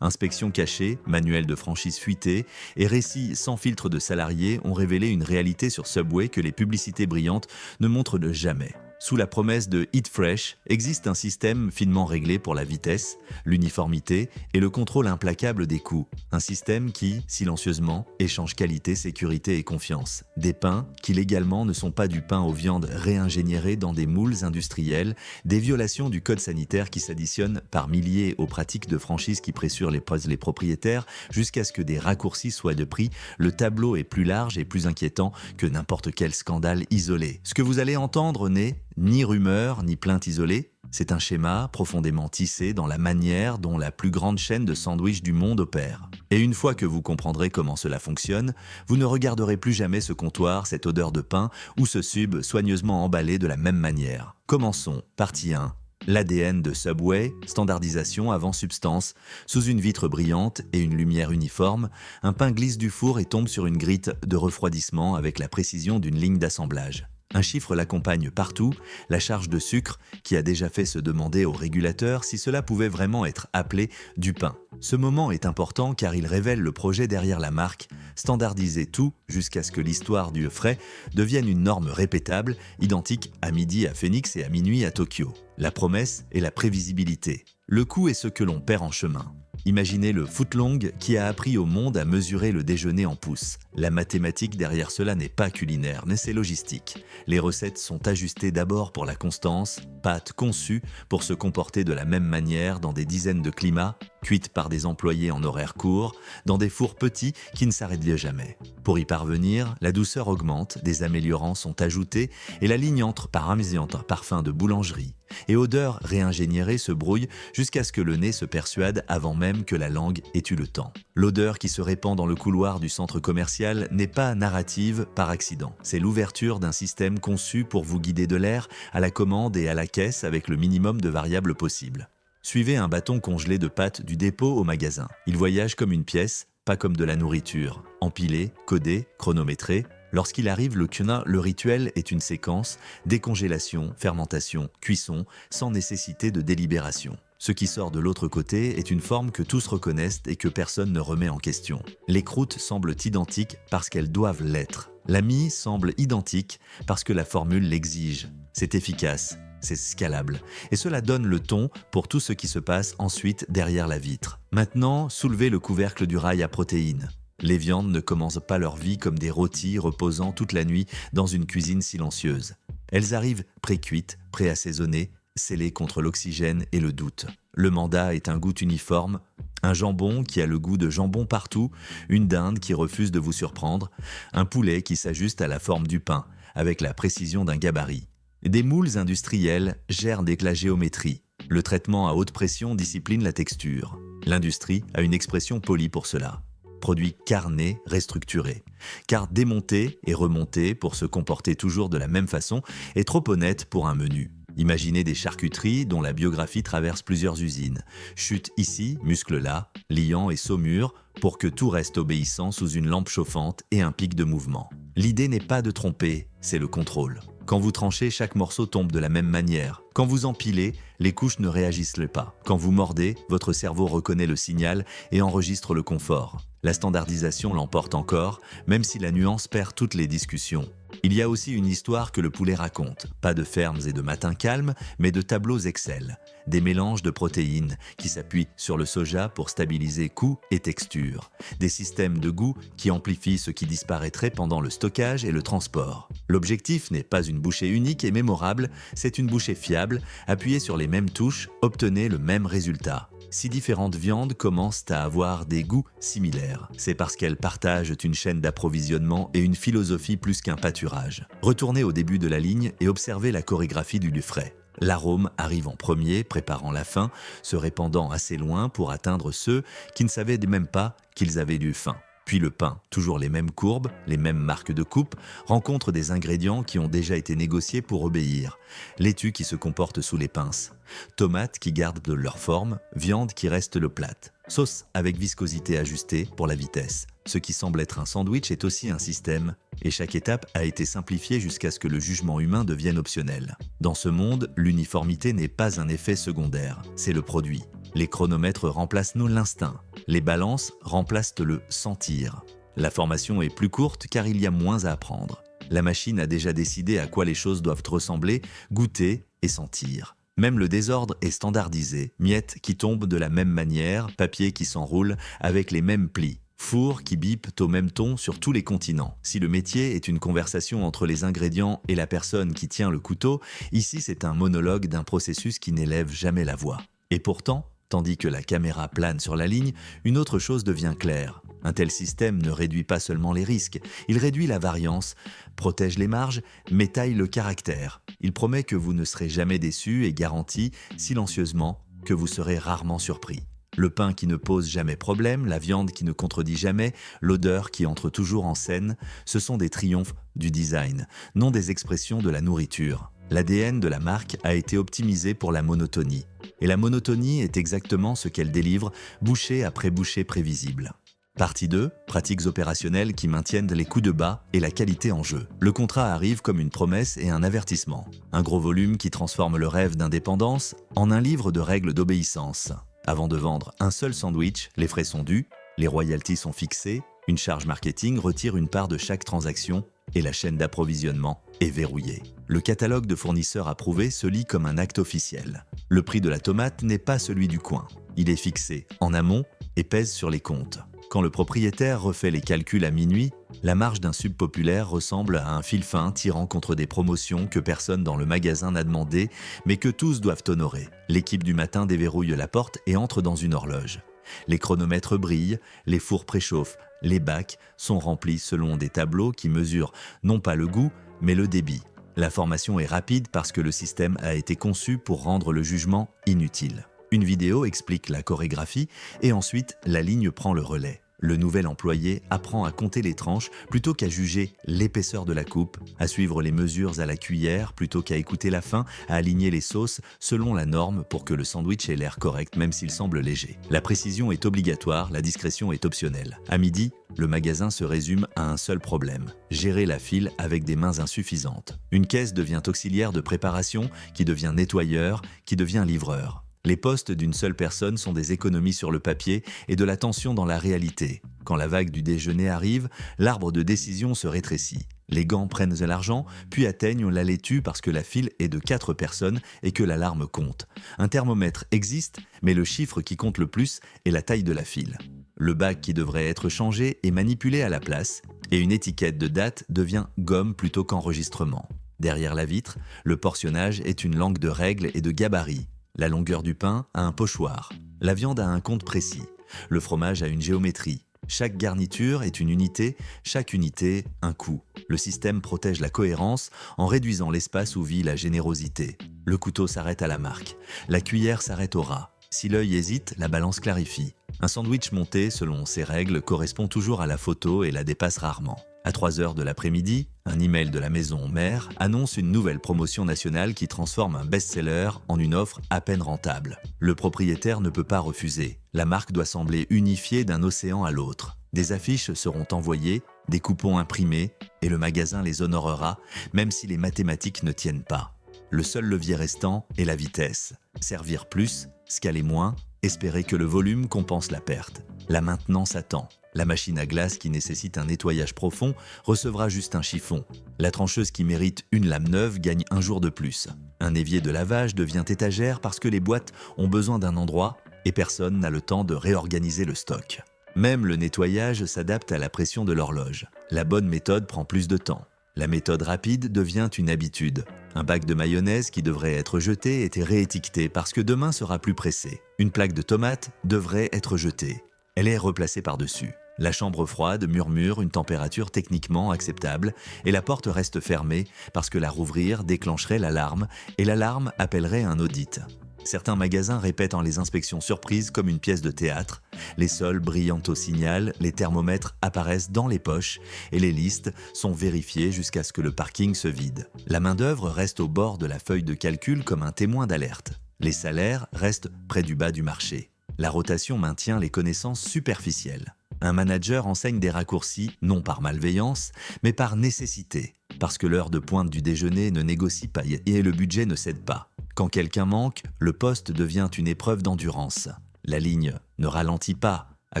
Inspection cachée, manuels de franchise fuités et récits sans filtre de salariés ont révélé une réalité sur Subway que les publicités brillantes ne montrent jamais. Sous la promesse de Eat Fresh, existe un système finement réglé pour la vitesse, l'uniformité et le contrôle implacable des coûts. Un système qui, silencieusement, échange qualité, sécurité et confiance. Des pains qui légalement ne sont pas du pain aux viandes réingénierées dans des moules industriels, des violations du code sanitaire qui s'additionnent par milliers aux pratiques de franchise qui pressurent les propriétaires jusqu'à ce que des raccourcis soient de prix. Le tableau est plus large et plus inquiétant que n'importe quel scandale isolé. Ce que vous allez entendre n'est ni rumeur, ni plainte isolée, c'est un schéma profondément tissé dans la manière dont la plus grande chaîne de sandwich du monde opère. Et une fois que vous comprendrez comment cela fonctionne, vous ne regarderez plus jamais ce comptoir, cette odeur de pain ou ce sub soigneusement emballé de la même manière. Commençons, partie 1. L'ADN de Subway, standardisation avant substance. Sous une vitre brillante et une lumière uniforme, un pain glisse du four et tombe sur une grille de refroidissement avec la précision d'une ligne d'assemblage. Un chiffre l'accompagne partout, la charge de sucre qui a déjà fait se demander au régulateur si cela pouvait vraiment être appelé du pain. Ce moment est important car il révèle le projet derrière la marque, standardiser tout jusqu'à ce que l'histoire du frais devienne une norme répétable, identique à midi à Phoenix et à minuit à Tokyo. La promesse est la prévisibilité. Le coût est ce que l'on perd en chemin. Imaginez le footlong qui a appris au monde à mesurer le déjeuner en pouces. La mathématique derrière cela n'est pas culinaire, mais c'est logistique. Les recettes sont ajustées d'abord pour la constance, pâtes conçues pour se comporter de la même manière dans des dizaines de climats, cuites par des employés en horaire court, dans des fours petits qui ne s'arrêtent jamais. Pour y parvenir, la douceur augmente, des améliorants sont ajoutés et la ligne entre parfum de boulangerie et odeur réingénierée se brouille jusqu'à ce que le nez se persuade avant même que la langue ait eu le temps. L'odeur qui se répand dans le couloir du centre commercial n'est pas narrative par accident. C'est l'ouverture d'un système conçu pour vous guider de l'air à la commande et à la caisse avec le minimum de variables possibles. Suivez un bâton congelé de pâtes du dépôt au magasin. Il voyage comme une pièce, pas comme de la nourriture. Empilé, codé, chronométré. Lorsqu'il arrive, le rituel est une séquence, décongélation, fermentation, cuisson, sans nécessité de délibération. Ce qui sort de l'autre côté est une forme que tous reconnaissent et que personne ne remet en question. Les croûtes semblent identiques parce qu'elles doivent l'être. La mie semble identique parce que la formule l'exige. C'est efficace, c'est scalable. Et cela donne le ton pour tout ce qui se passe ensuite derrière la vitre. Maintenant, soulevez le couvercle du rail à protéines. Les viandes ne commencent pas leur vie comme des rôtis reposant toute la nuit dans une cuisine silencieuse. Elles arrivent pré-cuites, pré-assaisonnées, scellées contre l'oxygène et le doute. Le mandat est un goût uniforme, un jambon qui a le goût de jambon partout, une dinde qui refuse de vous surprendre, un poulet qui s'ajuste à la forme du pain, avec la précision d'un gabarit. Des moules industriels gèrent la géométrie. Le traitement à haute pression discipline la texture. L'industrie a une expression polie pour cela. Produit carné, restructuré. Car démonter et remonter pour se comporter toujours de la même façon est trop honnête pour un menu. Imaginez des charcuteries dont la biographie traverse plusieurs usines. Chute ici, muscle là, liant et saumure pour que tout reste obéissant sous une lampe chauffante et un pic de mouvement. L'idée n'est pas de tromper, c'est le contrôle. Quand vous tranchez, chaque morceau tombe de la même manière. Quand vous empilez, les couches ne réagissent pas. Quand vous mordez, votre cerveau reconnaît le signal et enregistre le confort. La standardisation l'emporte encore, même si la nuance perd toutes les discussions. Il y a aussi une histoire que le poulet raconte. Pas de fermes et de matins calmes, mais de tableaux Excel. Des mélanges de protéines qui s'appuient sur le soja pour stabiliser coût et texture. Des systèmes de goût qui amplifient ce qui disparaîtrait pendant le stockage et le transport. L'objectif n'est pas une bouchée unique et mémorable, c'est une bouchée fiable, appuyée sur les mêmes touches, obtenez le même résultat. Si différentes viandes commencent à avoir des goûts similaires, c'est parce qu'elles partagent une chaîne d'approvisionnement et une philosophie plus qu'un pâturage. Retournez au début de la ligne et observez la chorégraphie du frais. L'arôme arrive en premier, préparant la faim, se répandant assez loin pour atteindre ceux qui ne savaient même pas qu'ils avaient du faim. Puis le pain, toujours les mêmes courbes, les mêmes marques de coupe, rencontre des ingrédients qui ont déjà été négociés pour obéir. Laitue qui se comporte sous les pinces. Tomates qui gardent leur forme, viande qui reste le plate. Sauce avec viscosité ajustée pour la vitesse. Ce qui semble être un sandwich est aussi un système, et chaque étape a été simplifiée jusqu'à ce que le jugement humain devienne optionnel. Dans ce monde, l'uniformité n'est pas un effet secondaire, c'est le produit. Les chronomètres remplacent l'instinct. Les balances remplacent le sentir. La formation est plus courte car il y a moins à apprendre. La machine a déjà décidé à quoi les choses doivent ressembler, goûter et sentir. Même le désordre est standardisé. Miettes qui tombent de la même manière, papier qui s'enroule avec les mêmes plis. Fours qui bipent au même ton sur tous les continents. Si le métier est une conversation entre les ingrédients et la personne qui tient le couteau, ici c'est un monologue d'un processus qui n'élève jamais la voix. Et pourtant, tandis que la caméra plane sur la ligne, une autre chose devient claire. Un tel système ne réduit pas seulement les risques, il réduit la variance, protège les marges, mais taille le caractère. Il promet que vous ne serez jamais déçus et garantit, silencieusement, que vous serez rarement surpris. Le pain qui ne pose jamais problème, la viande qui ne contredit jamais, l'odeur qui entre toujours en scène, ce sont des triomphes du design, non des expressions de la nourriture. L'ADN de la marque a été optimisé pour la monotonie. Et la monotonie est exactement ce qu'elle délivre, bouchée après bouchée prévisible. Partie 2, pratiques opérationnelles qui maintiennent les coups de bas et la qualité en jeu. Le contrat arrive comme une promesse et un avertissement. Un gros volume qui transforme le rêve d'indépendance en un livre de règles d'obéissance. Avant de vendre un seul sandwich, les frais sont dus, les royalties sont fixées, une charge marketing retire une part de chaque transaction et la chaîne d'approvisionnement est verrouillée. Le catalogue de fournisseurs approuvés se lit comme un acte officiel. Le prix de la tomate n'est pas celui du coin. Il est fixé en amont et pèse sur les comptes. Quand le propriétaire refait les calculs à minuit, la marge d'un sub populaire ressemble à un fil fin tirant contre des promotions que personne dans le magasin n'a demandé, mais que tous doivent honorer. L'équipe du matin déverrouille la porte et entre dans une horloge. Les chronomètres brillent, les fours préchauffent, les bacs sont remplis selon des tableaux qui mesurent non pas le goût, mais le débit. La formation est rapide parce que le système a été conçu pour rendre le jugement inutile. Une vidéo explique la chorégraphie et ensuite la ligne prend le relais. Le nouvel employé apprend à compter les tranches plutôt qu'à juger l'épaisseur de la coupe, à suivre les mesures à la cuillère plutôt qu'à écouter la faim, à aligner les sauces selon la norme pour que le sandwich ait l'air correct même s'il semble léger. La précision est obligatoire, la discrétion est optionnelle. À midi, le magasin se résume à un seul problème, gérer la file avec des mains insuffisantes. Une caisse devient auxiliaire de préparation, qui devient nettoyeur, qui devient livreur. Les postes d'une seule personne sont des économies sur le papier et de la tension dans la réalité. Quand la vague du déjeuner arrive, l'arbre de décision se rétrécit. Les gants prennent de l'argent, puis atteignent la laitue parce que la file est de 4 personnes et que l'alarme compte. Un thermomètre existe, mais le chiffre qui compte le plus est la taille de la file. Le bac qui devrait être changé est manipulé à la place, et une étiquette de date devient gomme plutôt qu'enregistrement. Derrière la vitre, le portionnage est une langue de règles et de gabarits. La longueur du pain a un pochoir. La viande a un compte précis. Le fromage a une géométrie. Chaque garniture est une unité, chaque unité un coût. Le système protège la cohérence en réduisant l'espace où vit la générosité. Le couteau s'arrête à la marque. La cuillère s'arrête au rat. Si l'œil hésite, la balance clarifie. Un sandwich monté selon ses règles correspond toujours à la photo et la dépasse rarement. À 3h de l'après-midi, un email de la maison mère annonce une nouvelle promotion nationale qui transforme un best-seller en une offre à peine rentable. Le propriétaire ne peut pas refuser. La marque doit sembler unifiée d'un océan à l'autre. Des affiches seront envoyées, des coupons imprimés, et le magasin les honorera, même si les mathématiques ne tiennent pas. Le seul levier restant est la vitesse. Servir plus, scaler moins, espérer que le volume compense la perte. La maintenance attend. La machine à glace qui nécessite un nettoyage profond recevra juste un chiffon. La trancheuse qui mérite une lame neuve gagne un jour de plus. Un évier de lavage devient étagère parce que les boîtes ont besoin d'un endroit et personne n'a le temps de réorganiser le stock. Même le nettoyage s'adapte à la pression de l'horloge. La bonne méthode prend plus de temps. La méthode rapide devient une habitude. Un bac de mayonnaise qui devrait être jeté était réétiqueté parce que demain sera plus pressé. Une plaque de tomates devrait être jetée. Elle est replacée par-dessus. La chambre froide murmure une température techniquement acceptable et la porte reste fermée parce que la rouvrir déclencherait l'alarme et l'alarme appellerait un audit. Certains magasins répètent en les inspections surprises comme une pièce de théâtre. Les sols brillant au signal, les thermomètres apparaissent dans les poches et les listes sont vérifiées jusqu'à ce que le parking se vide. La main-d'œuvre reste au bord de la feuille de calcul comme un témoin d'alerte. Les salaires restent près du bas du marché. La rotation maintient les connaissances superficielles. Un manager enseigne des raccourcis, non par malveillance, mais par nécessité, parce que l'heure de pointe du déjeuner ne négocie pas et le budget ne cède pas. Quand quelqu'un manque, le poste devient une épreuve d'endurance. La ligne ne ralentit pas à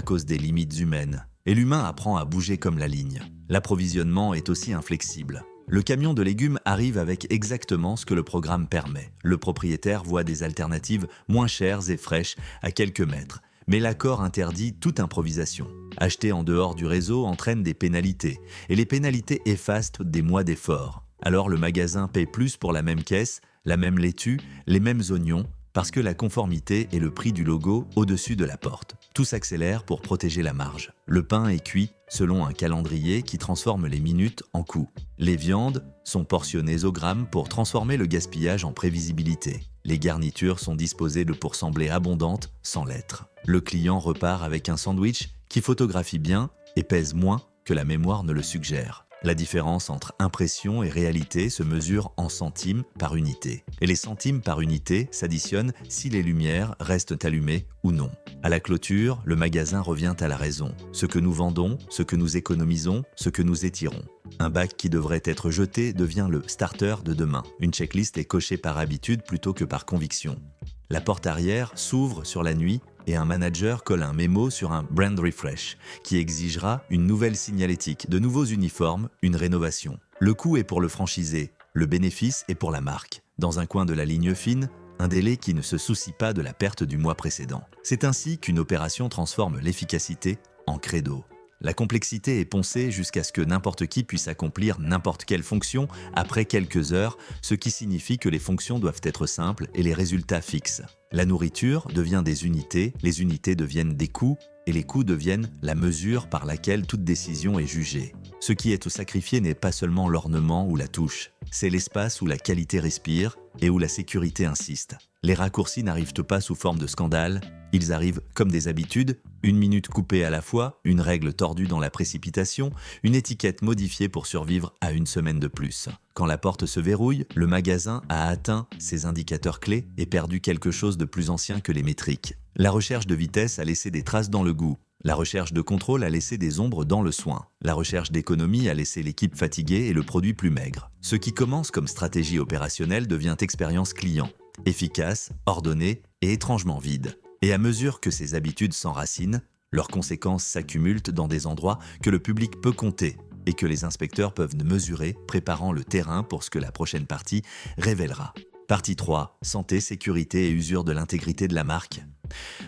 cause des limites humaines. Et l'humain apprend à bouger comme la ligne. L'approvisionnement est aussi inflexible. Le camion de légumes arrive avec exactement ce que le programme permet. Le propriétaire voit des alternatives moins chères et fraîches à quelques mètres. Mais l'accord interdit toute improvisation. Acheter en dehors du réseau entraîne des pénalités. Et les pénalités effacent des mois d'efforts. Alors le magasin paie plus pour la même caisse, la même laitue, les mêmes oignons, parce que la conformité est le prix du logo au-dessus de la porte. Tout s'accélère pour protéger la marge. Le pain est cuit selon un calendrier qui transforme les minutes en coups. Les viandes sont portionnées au gramme pour transformer le gaspillage en prévisibilité. Les garnitures sont disposées pour sembler abondantes sans l'être. Le client repart avec un sandwich qui photographie bien et pèse moins que la mémoire ne le suggère. La différence entre impression et réalité se mesure en centimes par unité. Et les centimes par unité s'additionnent si les lumières restent allumées ou non. À la clôture, le magasin revient à la raison. Ce que nous vendons, ce que nous économisons, ce que nous étirons. Un bac qui devrait être jeté devient le starter de demain. Une checklist est cochée par habitude plutôt que par conviction. La porte arrière s'ouvre sur la nuit et un manager colle un mémo sur un brand refresh qui exigera une nouvelle signalétique, de nouveaux uniformes, une rénovation. Le coût est pour le franchisé, le bénéfice est pour la marque. Dans un coin de la ligne fine, un délai qui ne se soucie pas de la perte du mois précédent. C'est ainsi qu'une opération transforme l'efficacité en credo. La complexité est poncée jusqu'à ce que n'importe qui puisse accomplir n'importe quelle fonction après quelques heures, ce qui signifie que les fonctions doivent être simples et les résultats fixes. La nourriture devient des unités, les unités deviennent des coûts, et les coûts deviennent la mesure par laquelle toute décision est jugée. Ce qui est sacrifié n'est pas seulement l'ornement ou la touche, c'est l'espace où la qualité respire et où la sécurité insiste. Les raccourcis n'arrivent pas sous forme de scandale, ils arrivent comme des habitudes, une minute coupée à la fois, une règle tordue dans la précipitation, une étiquette modifiée pour survivre à une semaine de plus. Quand la porte se verrouille, le magasin a atteint ses indicateurs clés et perdu quelque chose de plus ancien que les métriques. La recherche de vitesse a laissé des traces dans le goût. La recherche de contrôle a laissé des ombres dans le soin. La recherche d'économie a laissé l'équipe fatiguée et le produit plus maigre. Ce qui commence comme stratégie opérationnelle devient expérience client. Efficace, ordonnée et étrangement vide. Et à mesure que ces habitudes s'enracinent, leurs conséquences s'accumulent dans des endroits que le public peut compter et que les inspecteurs peuvent mesurer, préparant le terrain pour ce que la prochaine partie révélera. Partie 3. Santé, sécurité et usure de l'intégrité de la marque.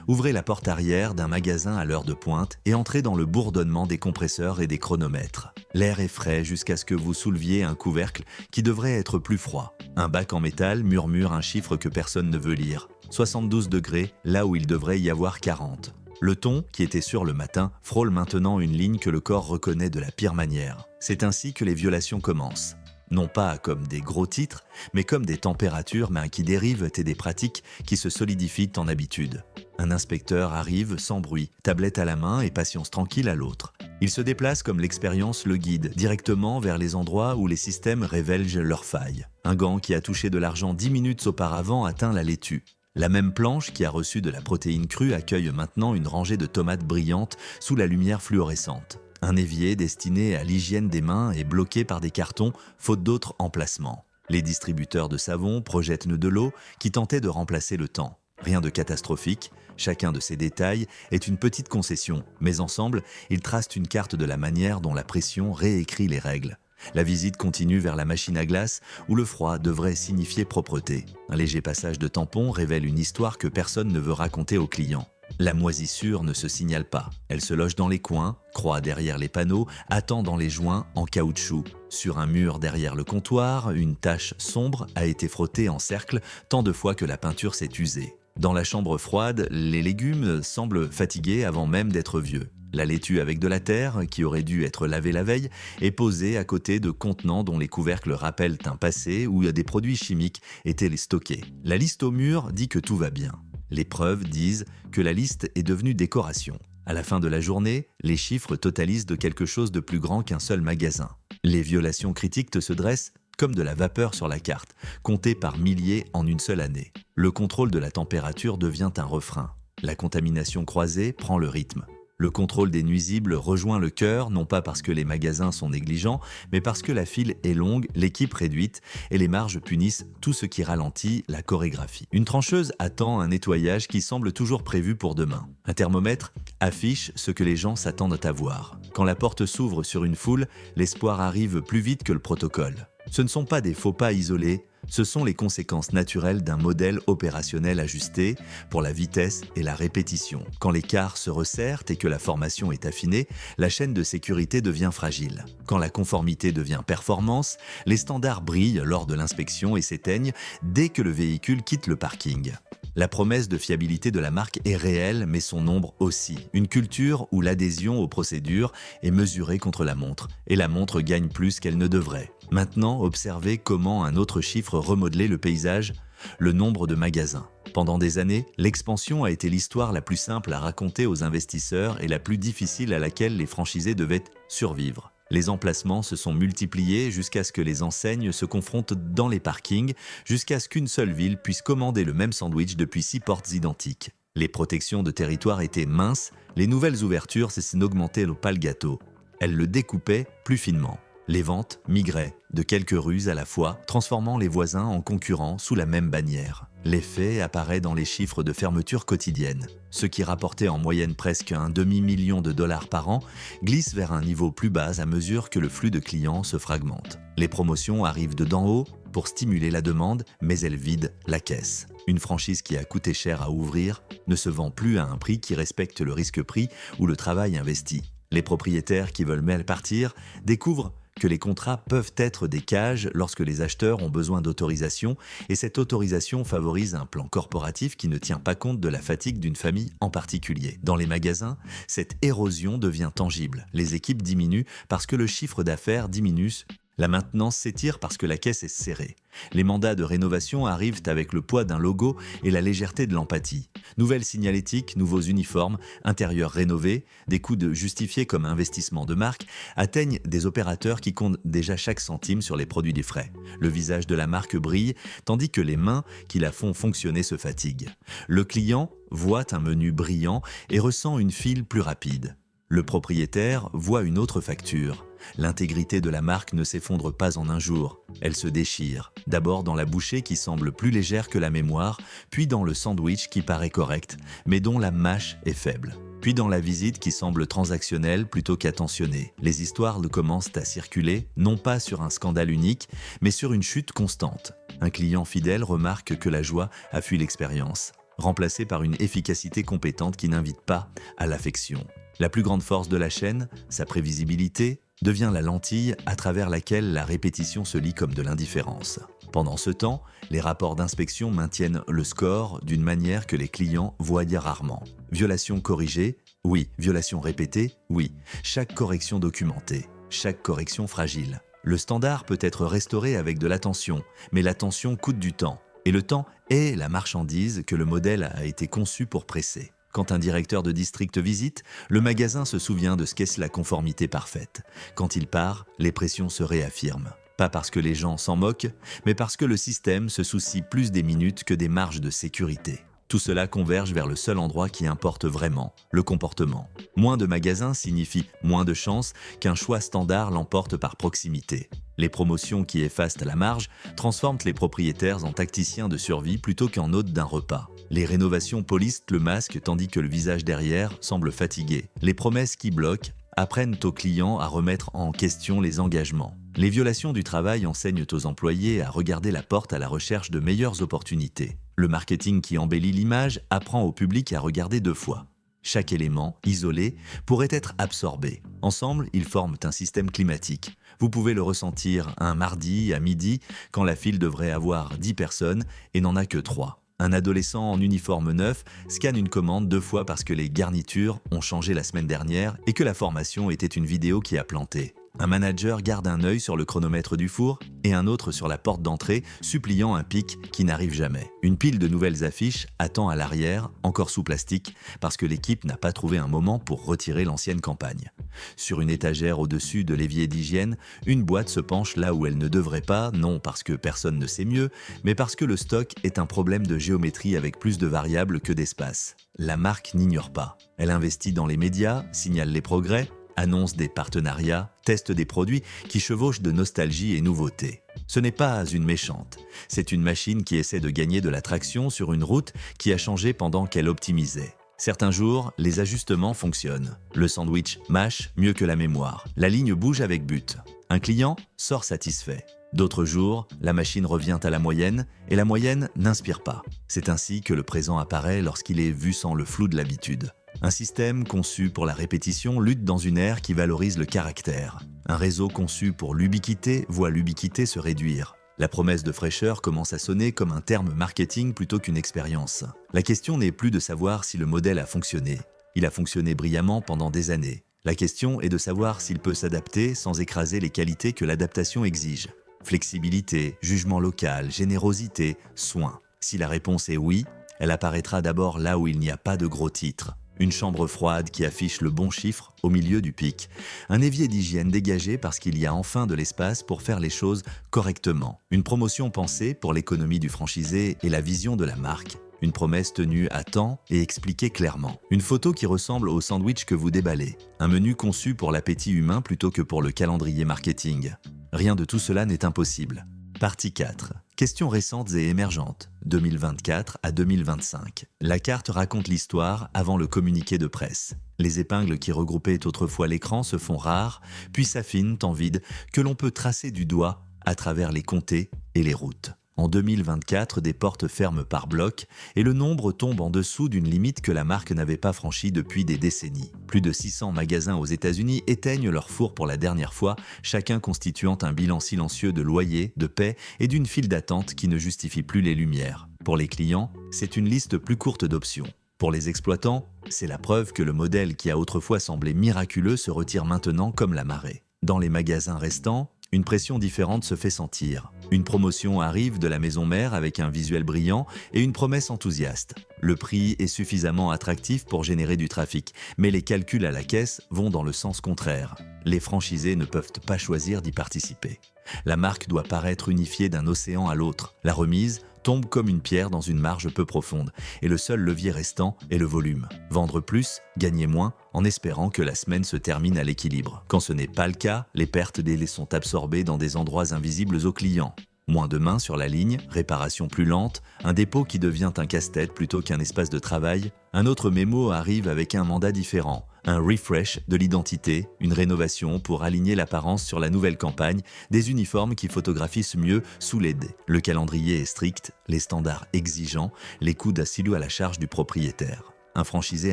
Ouvrez la porte arrière d'un magasin à l'heure de pointe et entrez dans le bourdonnement des compresseurs et des chronomètres. L'air est frais jusqu'à ce que vous souleviez un couvercle qui devrait être plus froid. Un bac en métal murmure un chiffre que personne ne veut lire. 72 degrés là où il devrait y avoir 40. Le ton, qui était sûr le matin, frôle maintenant une ligne que le corps reconnaît de la pire manière. C'est ainsi que les violations commencent. Non pas comme des gros titres, mais comme des températures qui dérivent et des pratiques qui se solidifient en habitude. Un inspecteur arrive sans bruit, tablette à la main et patience tranquille à l'autre. Il se déplace comme l'expérience le guide, directement vers les endroits où les systèmes révèlent leurs failles. Un gant qui a touché de l'argent 10 minutes auparavant atteint la laitue. La même planche qui a reçu de la protéine crue accueille maintenant une rangée de tomates brillantes sous la lumière fluorescente. Un évier destiné à l'hygiène des mains est bloqué par des cartons, faute d'autres emplacements. Les distributeurs de savon projettent de l'eau qui tentait de remplacer le temps. Rien de catastrophique, chacun de ces détails est une petite concession, mais ensemble, ils tracent une carte de la manière dont la pression réécrit les règles. La visite continue vers la machine à glace où le froid devrait signifier propreté. Un léger passage de tampon révèle une histoire que personne ne veut raconter aux clients. La moisissure ne se signale pas. Elle se loge dans les coins, croît derrière les panneaux, attend dans les joints en caoutchouc. Sur un mur derrière le comptoir, une tache sombre a été frottée en cercle tant de fois que la peinture s'est usée. Dans la chambre froide, les légumes semblent fatigués avant même d'être vieux. La laitue avec de la terre, qui aurait dû être lavée la veille, est posée à côté de contenants dont les couvercles rappellent un passé où des produits chimiques étaient stockés. La liste au mur dit que tout va bien. Les preuves disent que la liste est devenue décoration. À la fin de la journée, les chiffres totalisent de quelque chose de plus grand qu'un seul magasin. Les violations critiques se dressent comme de la vapeur sur la carte, comptée par milliers en une seule année. Le contrôle de la température devient un refrain. La contamination croisée prend le rythme. Le contrôle des nuisibles rejoint le cœur, non pas parce que les magasins sont négligents, mais parce que la file est longue, l'équipe réduite et les marges punissent tout ce qui ralentit la chorégraphie. Une trancheuse attend un nettoyage qui semble toujours prévu pour demain. Un thermomètre affiche ce que les gens s'attendent à voir. Quand la porte s'ouvre sur une foule, l'espoir arrive plus vite que le protocole. Ce ne sont pas des faux pas isolés, ce sont les conséquences naturelles d'un modèle opérationnel ajusté pour la vitesse et la répétition. Quand l'écart se resserre et que la formation est affinée, la chaîne de sécurité devient fragile. Quand la conformité devient performance, les standards brillent lors de l'inspection et s'éteignent dès que le véhicule quitte le parking. La promesse de fiabilité de la marque est réelle, mais son ombre aussi. Une culture où l'adhésion aux procédures est mesurée contre la montre, et la montre gagne plus qu'elle ne devrait. Maintenant, observez comment un autre chiffre remodelait le paysage, le nombre de magasins. Pendant des années, l'expansion a été l'histoire la plus simple à raconter aux investisseurs et la plus difficile à laquelle les franchisés devaient survivre. Les emplacements se sont multipliés jusqu'à ce que les enseignes se confrontent dans les parkings, jusqu'à ce qu'une seule ville puisse commander le même sandwich depuis 6 portes identiques. Les protections de territoire étaient minces, les nouvelles ouvertures n'augmentaient pas le gâteau. Elles le découpaient plus finement. Les ventes migraient de quelques rues à la fois, transformant les voisins en concurrents sous la même bannière. L'effet apparaît dans les chiffres de fermeture quotidienne. Ce qui rapportait en moyenne presque un demi-million de dollars par an glisse vers un niveau plus bas à mesure que le flux de clients se fragmente. Les promotions arrivent de d'en haut pour stimuler la demande, mais elles vident la caisse. Une franchise qui a coûté cher à ouvrir ne se vend plus à un prix qui respecte le risque-prix ou le travail investi. Les propriétaires qui veulent mal partir découvrent que les contrats peuvent être des cages lorsque les acheteurs ont besoin d'autorisation et cette autorisation favorise un plan corporatif qui ne tient pas compte de la fatigue d'une famille en particulier. Dans les magasins, cette érosion devient tangible. Les équipes diminuent parce que le chiffre d'affaires diminue. La maintenance s'étire parce que la caisse est serrée. Les mandats de rénovation arrivent avec le poids d'un logo et la légèreté de l'empathie. Nouvelle signalétique, nouveaux uniformes, intérieurs rénovés, des coûts justifiés comme investissement de marque, atteignent des opérateurs qui comptent déjà chaque centime sur les produits des frais. Le visage de la marque brille, tandis que les mains qui la font fonctionner se fatiguent. Le client voit un menu brillant et ressent une file plus rapide. Le propriétaire voit une autre facture. L'intégrité de la marque ne s'effondre pas en un jour, elle se déchire. D'abord dans la bouchée qui semble plus légère que la mémoire, puis dans le sandwich qui paraît correct, mais dont la mâche est faible. Puis dans la visite qui semble transactionnelle plutôt qu'attentionnée. Les histoires commencent à circuler, non pas sur un scandale unique, mais sur une chute constante. Un client fidèle remarque que la joie a fui l'expérience, remplacée par une efficacité compétente qui n'invite pas à l'affection. La plus grande force de la chaîne, sa prévisibilité, devient la lentille à travers laquelle la répétition se lit comme de l'indifférence. Pendant ce temps, les rapports d'inspection maintiennent le score d'une manière que les clients voient rarement. Violation corrigée, oui. Violation répétée, oui. Chaque correction documentée, chaque correction fragile. Le standard peut être restauré avec de l'attention, mais l'attention coûte du temps. Et le temps est la marchandise que le modèle a été conçu pour presser. Quand un directeur de district visite, le magasin se souvient de ce qu'est la conformité parfaite. Quand il part, les pressions se réaffirment. Pas parce que les gens s'en moquent, mais parce que le système se soucie plus des minutes que des marges de sécurité. Tout cela converge vers le seul endroit qui importe vraiment, le comportement. Moins de magasins signifie moins de chances qu'un choix standard l'emporte par proximité. Les promotions qui effacent la marge transforment les propriétaires en tacticiens de survie plutôt qu'en hôtes d'un repas. Les rénovations polissent le masque tandis que le visage derrière semble fatigué. Les promesses qui bloquent apprennent aux clients à remettre en question les engagements. Les violations du travail enseignent aux employés à regarder la porte à la recherche de meilleures opportunités. Le marketing qui embellit l'image apprend au public à regarder 2 fois. Chaque élément, isolé, pourrait être absorbé. Ensemble, ils forment un système climatique. Vous pouvez le ressentir un mardi à midi, quand la file devrait avoir 10 personnes et n'en a que 3. Un adolescent en uniforme neuf scanne une commande 2 fois parce que les garnitures ont changé la semaine dernière et que la formation était une vidéo qui a planté. Un manager garde un œil sur le chronomètre du four et un autre sur la porte d'entrée, suppliant un pic qui n'arrive jamais. Une pile de nouvelles affiches attend à l'arrière, encore sous plastique, parce que l'équipe n'a pas trouvé un moment pour retirer l'ancienne campagne. Sur une étagère au-dessus de l'évier d'hygiène, une boîte se penche là où elle ne devrait pas, non parce que personne ne sait mieux, mais parce que le stock est un problème de géométrie avec plus de variables que d'espace. La marque n'ignore pas. Elle investit dans les médias, signale les progrès, annonce des partenariats, teste des produits qui chevauchent de nostalgie et nouveauté. Ce n'est pas une méchante, c'est une machine qui essaie de gagner de la traction sur une route qui a changé pendant qu'elle optimisait. Certains jours, les ajustements fonctionnent. Le sandwich mâche mieux que la mémoire. La ligne bouge avec but. Un client sort satisfait. D'autres jours, la machine revient à la moyenne et la moyenne n'inspire pas. C'est ainsi que le présent apparaît lorsqu'il est vu sans le flou de l'habitude. Un système conçu pour la répétition lutte dans une ère qui valorise le caractère. Un réseau conçu pour l'ubiquité voit l'ubiquité se réduire. La promesse de fraîcheur commence à sonner comme un terme marketing plutôt qu'une expérience. La question n'est plus de savoir si le modèle a fonctionné. Il a fonctionné brillamment pendant des années. La question est de savoir s'il peut s'adapter sans écraser les qualités que l'adaptation exige. Flexibilité, jugement local, générosité, soin. Si la réponse est oui, elle apparaîtra d'abord là où il n'y a pas de gros titres. Une chambre froide qui affiche le bon chiffre au milieu du pic. Un évier d'hygiène dégagé parce qu'il y a enfin de l'espace pour faire les choses correctement. Une promotion pensée pour l'économie du franchisé et la vision de la marque. Une promesse tenue à temps et expliquée clairement. Une photo qui ressemble au sandwich que vous déballez. Un menu conçu pour l'appétit humain plutôt que pour le calendrier marketing. Rien de tout cela n'est impossible. Partie 4. Questions récentes et émergentes, 2024 à 2025. La carte raconte l'histoire avant le communiqué de presse. Les épingles qui regroupaient autrefois l'écran se font rares, puis s'affinent en vide que l'on peut tracer du doigt à travers les comtés et les routes. En 2024, des portes ferment par bloc et le nombre tombe en dessous d'une limite que la marque n'avait pas franchie depuis des décennies. Plus de 600 magasins aux États-Unis éteignent leurs fours pour la dernière fois, chacun constituant un bilan silencieux de loyer, de paie et d'une file d'attente qui ne justifie plus les lumières. Pour les clients, c'est une liste plus courte d'options. Pour les exploitants, c'est la preuve que le modèle qui a autrefois semblé miraculeux se retire maintenant comme la marée. Dans les magasins restants, une pression différente se fait sentir. Une promotion arrive de la maison mère avec un visuel brillant et une promesse enthousiaste. Le prix est suffisamment attractif pour générer du trafic, mais les calculs à la caisse vont dans le sens contraire. Les franchisés ne peuvent pas choisir d'y participer. La marque doit paraître unifiée d'un océan à l'autre. La remise tombe comme une pierre dans une marge peu profonde, et le seul levier restant est le volume. Vendre plus, gagner moins, en espérant que la semaine se termine à l'équilibre. Quand ce n'est pas le cas, les pertes délais sont absorbées dans des endroits invisibles aux clients. Moins de mains sur la ligne, réparation plus lente, un dépôt qui devient un casse-tête plutôt qu'un espace de travail. Un autre mémo arrive avec un mandat différent, un refresh de l'identité, une rénovation pour aligner l'apparence sur la nouvelle campagne, des uniformes qui photographient mieux sous les dés. Le calendrier est strict, les standards exigeants, les coûts d'asilo à la charge du propriétaire. Un franchisé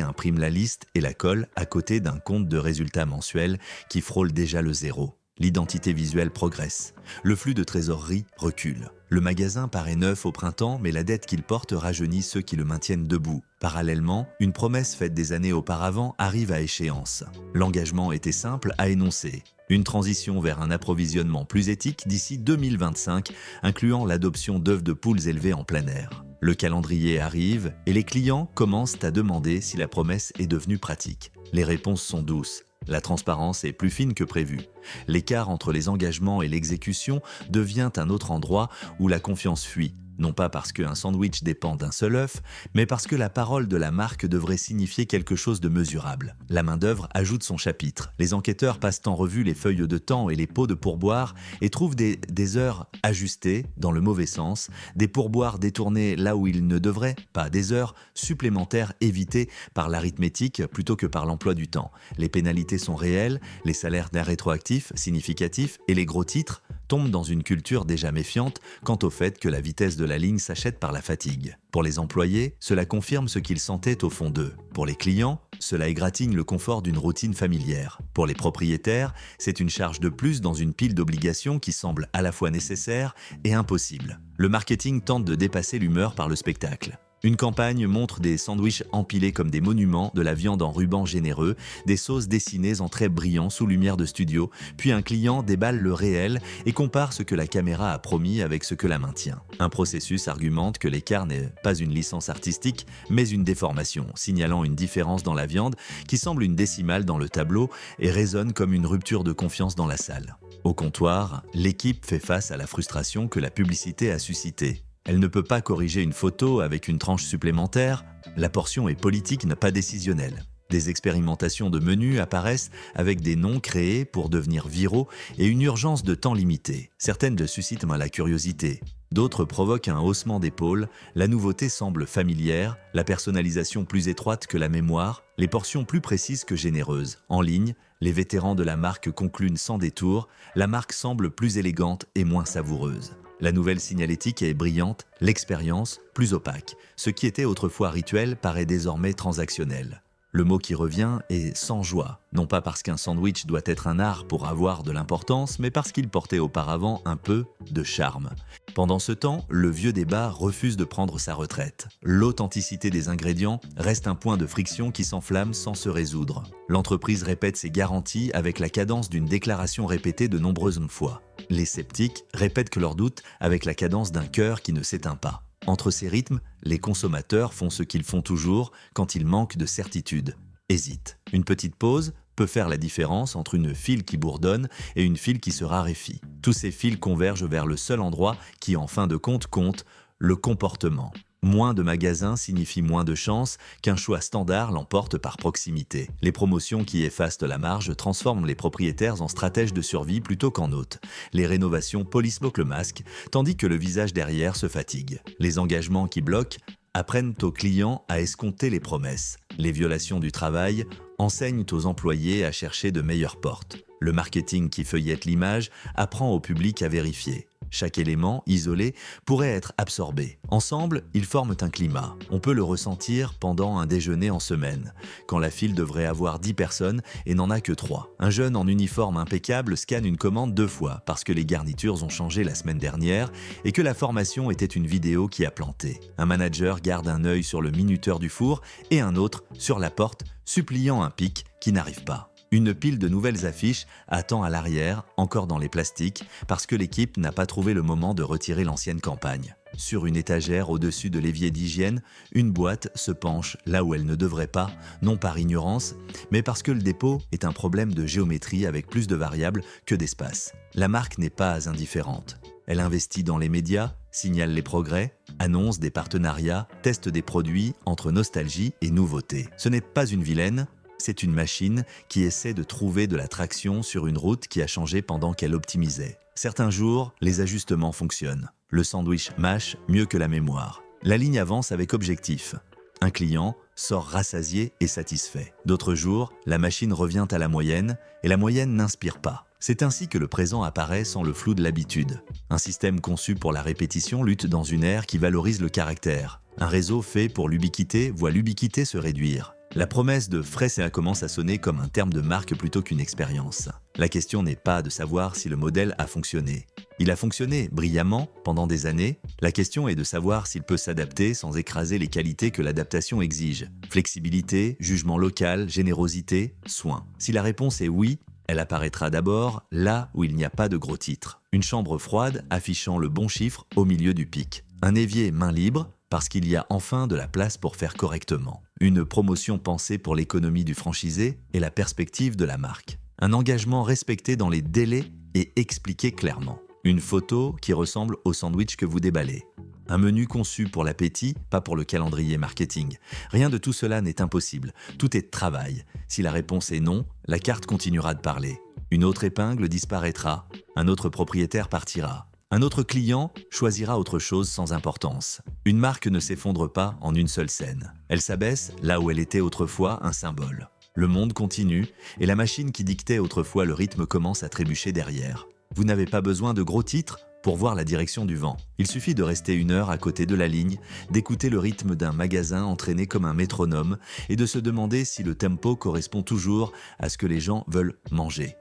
imprime la liste et la colle à côté d'un compte de résultats mensuels qui frôle déjà le zéro. L'identité visuelle progresse. Le flux de trésorerie recule. Le magasin paraît neuf au printemps, mais la dette qu'il porte rajeunit ceux qui le maintiennent debout. Parallèlement, une promesse faite des années auparavant arrive à échéance. L'engagement était simple à énoncer. Une transition vers un approvisionnement plus éthique d'ici 2025, incluant l'adoption d'œufs de poules élevées en plein air. Le calendrier arrive et les clients commencent à demander si la promesse est devenue pratique. Les réponses sont douces. La transparence est plus fine que prévu. L'écart entre les engagements et l'exécution devient un autre endroit où la confiance fuit. Non pas parce qu'un sandwich dépend d'un seul œuf, mais parce que la parole de la marque devrait signifier quelque chose de mesurable. La main-d'œuvre ajoute son chapitre. Les enquêteurs passent en revue les feuilles de temps et les pots de pourboire et trouvent des heures ajustées dans le mauvais sens, des pourboires détournés là où ils ne devraient, pas des heures supplémentaires évitées par l'arithmétique plutôt que par l'emploi du temps. Les pénalités sont réelles, les salaires rétroactifs significatifs et les gros titres tombent dans une culture déjà méfiante quant au fait que la vitesse de la ligne s'achète par la fatigue. Pour les employés, cela confirme ce qu'ils sentaient au fond d'eux. Pour les clients, cela égratigne le confort d'une routine familière. Pour les propriétaires, c'est une charge de plus dans une pile d'obligations qui semble à la fois nécessaire et impossible. Le marketing tente de dépasser l'humeur par le spectacle. Une campagne montre des sandwichs empilés comme des monuments, de la viande en rubans généreux, des sauces dessinées en traits brillants sous lumière de studio, puis un client déballe le réel et compare ce que la caméra a promis avec ce que la main tient. Un processus argumente que l'écart n'est pas une licence artistique, mais une déformation, signalant une différence dans la viande qui semble une décimale dans le tableau et résonne comme une rupture de confiance dans la salle. Au comptoir, l'équipe fait face à la frustration que la publicité a suscitée. Elle ne peut pas corriger une photo avec une tranche supplémentaire, la portion est politique, pas décisionnelle. Des expérimentations de menus apparaissent avec des noms créés pour devenir viraux et une urgence de temps limité. Certaines suscitent la curiosité, d'autres provoquent un haussement d'épaule, la nouveauté semble familière, la personnalisation plus étroite que la mémoire, les portions plus précises que généreuses. En ligne, les vétérans de la marque concluent sans détour, la marque semble plus élégante et moins savoureuse. La nouvelle signalétique est brillante, l'expérience plus opaque. Ce qui était autrefois rituel paraît désormais transactionnel. Le mot qui revient est sans joie, non pas parce qu'un sandwich doit être un art pour avoir de l'importance, mais parce qu'il portait auparavant un peu de charme. Pendant ce temps, le vieux débat refuse de prendre sa retraite. L'authenticité des ingrédients reste un point de friction qui s'enflamme sans se résoudre. L'entreprise répète ses garanties avec la cadence d'une déclaration répétée de nombreuses fois. Les sceptiques répètent que leurs doutes avec la cadence d'un cœur qui ne s'éteint pas. Entre ces rythmes, les consommateurs font ce qu'ils font toujours quand ils manquent de certitude. Hésitent. Une petite pause peut faire la différence entre une file qui bourdonne et une file qui se raréfie. Tous ces fils convergent vers le seul endroit qui, en fin de compte, compte, le comportement. Moins de magasins signifie moins de chances qu'un choix standard l'emporte par proximité. Les promotions qui effacent la marge transforment les propriétaires en stratèges de survie plutôt qu'en hôtes. Les rénovations polissent le masque, tandis que le visage derrière se fatigue. Les engagements qui bloquent apprennent aux clients à escompter les promesses. Les violations du travail enseignent aux employés à chercher de meilleures portes. Le marketing qui feuillette l'image apprend au public à vérifier. Chaque élément, isolé, pourrait être absorbé. Ensemble, ils forment un climat. On peut le ressentir pendant un déjeuner en semaine, quand la file devrait avoir 10 personnes et n'en a que 3. Un jeune en uniforme impeccable scanne une commande 2 fois parce que les garnitures ont changé la semaine dernière et que la formation était une vidéo qui a planté. Un manager garde un œil sur le minuteur du four et un autre sur la porte, suppliant un pic qui n'arrive pas. Une pile de nouvelles affiches attend à l'arrière, encore dans les plastiques, parce que l'équipe n'a pas trouvé le moment de retirer l'ancienne campagne. Sur une étagère au-dessus de l'évier d'hygiène, une boîte se penche là où elle ne devrait pas, non par ignorance, mais parce que le dépôt est un problème de géométrie avec plus de variables que d'espace. La marque n'est pas indifférente. Elle investit dans les médias, signale les progrès, annonce des partenariats, teste des produits entre nostalgie et nouveauté. Ce n'est pas une vilaine, c'est une machine qui essaie de trouver de la traction sur une route qui a changé pendant qu'elle optimisait. Certains jours, les ajustements fonctionnent. Le sandwich mâche mieux que la mémoire. La ligne avance avec objectif. Un client sort rassasié et satisfait. D'autres jours, la machine revient à la moyenne et la moyenne n'inspire pas. C'est ainsi que le présent apparaît sans le flou de l'habitude. Un système conçu pour la répétition lutte dans une ère qui valorise le caractère. Un réseau fait pour l'ubiquité voit l'ubiquité se réduire. La promesse de frais commence à sonner comme un terme de marque plutôt qu'une expérience. La question n'est pas de savoir si le modèle a fonctionné. Il a fonctionné brillamment pendant des années. La question est de savoir s'il peut s'adapter sans écraser les qualités que l'adaptation exige. Flexibilité, jugement local, générosité, soin. Si la réponse est oui, elle apparaîtra d'abord là où il n'y a pas de gros titres. Une chambre froide affichant le bon chiffre au milieu du pic. Un évier main libre parce qu'il y a enfin de la place pour faire correctement. Une promotion pensée pour l'économie du franchisé et la perspective de la marque. Un engagement respecté dans les délais et expliqué clairement. Une photo qui ressemble au sandwich que vous déballez. Un menu conçu pour l'appétit, pas pour le calendrier marketing. Rien de tout cela n'est impossible. Tout est travail. Si la réponse est non, la carte continuera de parler. Une autre épingle disparaîtra. Un autre propriétaire partira. Un autre client choisira autre chose sans importance. Une marque ne s'effondre pas en une seule scène. Elle s'abaisse là où elle était autrefois un symbole. Le monde continue et la machine qui dictait autrefois le rythme commence à trébucher derrière. Vous n'avez pas besoin de gros titres pour voir la direction du vent. Il suffit de rester 1 heure à côté de la ligne, d'écouter le rythme d'un magasin entraîné comme un métronome et de se demander si le tempo correspond toujours à ce que les gens veulent manger.